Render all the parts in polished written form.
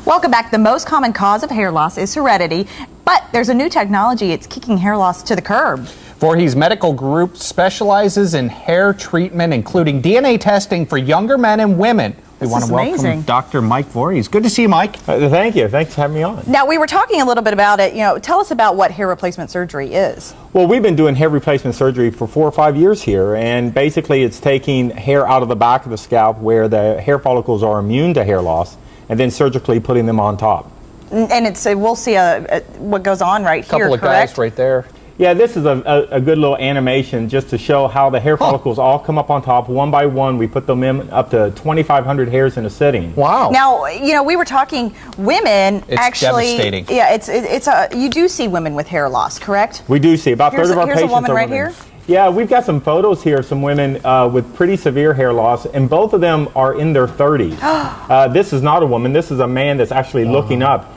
Welcome back. The most common cause of hair loss is heredity, but there's a new technology. It's kicking hair loss to the curb. Voorhees Medical Group specializes in hair treatment, including DNA testing for younger men and women. We want to welcome Dr. Mike Voorhees. Good to see you, Mike. Thank you. Thanks for having me on. Now, we were talking a little bit about it. Tell us about what hair replacement surgery is. Well, we've been doing hair replacement surgery for 4 or 5 years here, and basically it's taking hair out of the back of the scalp where the hair follicles are immune to hair loss, and then surgically putting them on top. And we'll see what goes on right here, couple of correct? guys right there. Yeah, this is a good little animation just to show how the hair follicles all come up on top one by one. We put them in up to 2,500 hairs in a sitting. Wow. Now, we were talking women. It's actually devastating. Yeah, you do see women with hair loss, correct? We do see about a third of our patients Here's a woman are right women. here. Yeah, we've got some photos here of some women with pretty severe hair loss, and both of them are in their 30s. This is not a woman. This is a man that's actually looking up.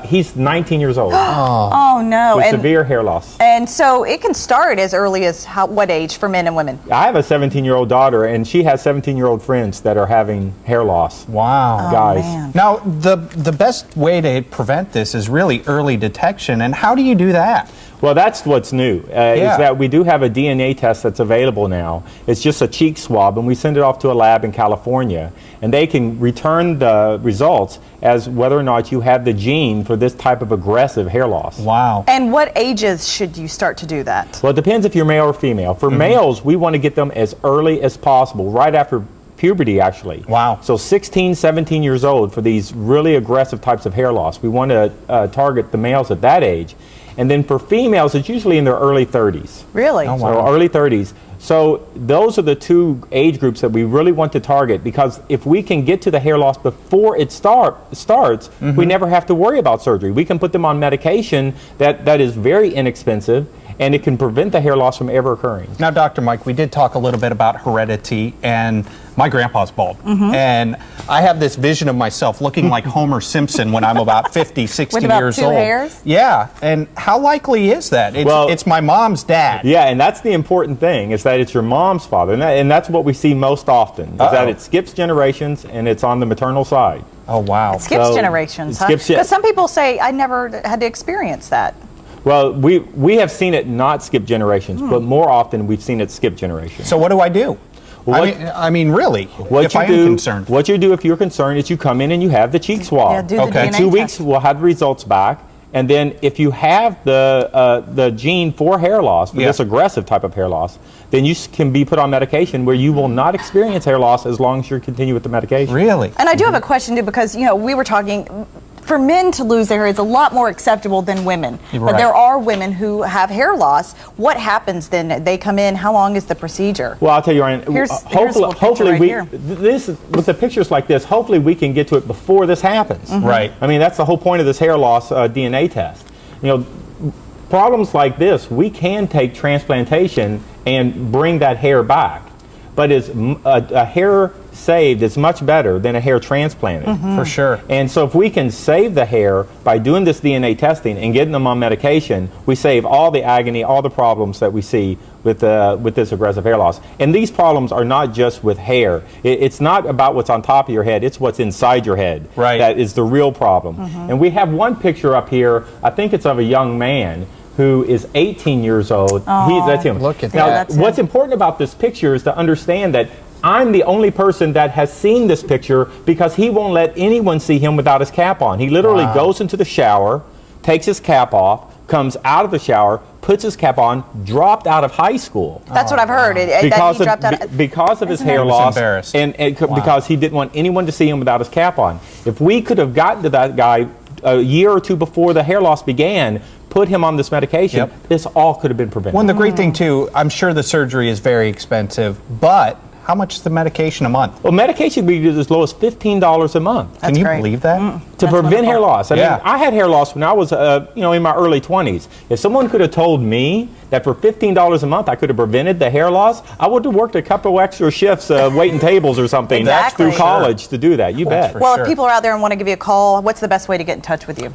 He's 19 years old. Oh, no. With severe hair loss. And so it can start as early as what age for men and women? I have a 17-year-old daughter, and she has 17-year-old friends that are having hair loss. Wow. Guys. Man. Now, the best way to prevent this is really early detection. And how do you do that? Well, that's what's new, is that we do have a DNA test that's available now. It's just a cheek swab, and we send it off to a lab in California, and they can return the results as whether or not you have the gene for this type of aggressive hair loss. Wow. And what ages should you start to do that? Well, it depends if you're male or female. For males, we want to get them as early as possible, right after puberty, actually. Wow. So 16, 17 years old for these really aggressive types of hair loss. We want to target the males at that age. And then for females, it's usually in their early 30s. Really? Oh, wow. So early 30s. So those are the two age groups that we really want to target, because if we can get to the hair loss before it starts, we never have to worry about surgery. We can put them on medication that is very inexpensive, and it can prevent the hair loss from ever occurring. Now, Dr. Mike, we did talk a little bit about heredity, and my grandpa's bald. And I have this vision of myself looking like Homer Simpson when I'm about 50, 60 With about years two old. hairs? Yeah, and how likely is that? It's my mom's dad. Yeah, and that's the important thing, is that it's your mom's father, and that's what we see most often, is that it skips generations, and it's on the maternal side. Oh, wow. It skips generations, huh? Because some people say, I never had to experience that. Well, we have seen it not skip generations, but more often we've seen it skip generations. So what do I do? I mean, really, if I am concerned. What you do if you're concerned is you come in and you have the cheek swab. Yeah, do the DNA In 2 weeks, test. we'll have the results back. And then if you have the gene for hair loss, for this aggressive type of hair loss, then you can be put on medication where you will not experience hair loss as long as you continue with the medication. Really? And I do have a question, too, because, we were talking, for men to lose their hair is a lot more acceptable than women. Right. But there are women who have hair loss. What happens then? They come in, how long is the procedure? Well, I'll tell you, Ryan, hopefully with the pictures like this, hopefully we can get to it before this happens. Right. I mean, that's the whole point of this hair loss DNA test. Problems like this, we can take transplantation and bring that hair back. But a hair saved is much better than a hair transplanted. For sure. And so if we can save the hair by doing this DNA testing and getting them on medication, we save all the agony, all the problems that we see with this aggressive hair loss. And these problems are not just with hair. It's not about what's on top of your head, it's what's inside your head. Right. That is the real problem. And we have one picture up here, I think it's of a young man who is 18 years old. That's him. Look at now, that. what's important about this picture is to understand that I'm the only person that has seen this picture, because he won't let anyone see him without his cap on. He literally goes into the shower, takes his cap off, comes out of the shower, puts his cap on, dropped out of high school. That's what I've heard. Because of his hair loss, and because he didn't want anyone to see him without his cap on. If we could have gotten to that guy a year or two before the hair loss began, put him on this medication, this all could have been prevented. Well, and the great thing, too, I'm sure the surgery is very expensive, but how much is the medication a month? Well, medication would be as low as $15 a month. Can you believe that? To prevent hair loss. I mean, I had hair loss when I was, in my early 20s. If someone could have told me that for $15 a month I could have prevented the hair loss, I would have worked a couple extra shifts waiting tables or something through college to do that. You bet. Well, if people are out there and want to give you a call, what's the best way to get in touch with you?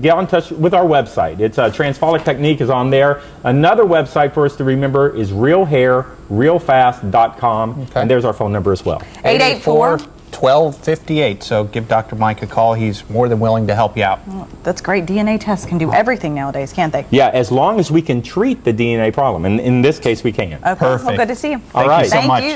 Get in touch with our website. It's Transfolic Technique is on there. Another website for us to remember is realhairrealfast.com, and there's our phone number as well. 884 1258. So give Dr. Mike a call. He's more than willing to help you out. That's great. DNA tests can do everything nowadays, can't they? Yeah, as long as we can treat the DNA problem. And in this case, we can. Okay. Well, Perfect. good to see you. All right. Thank you so much. Thank you.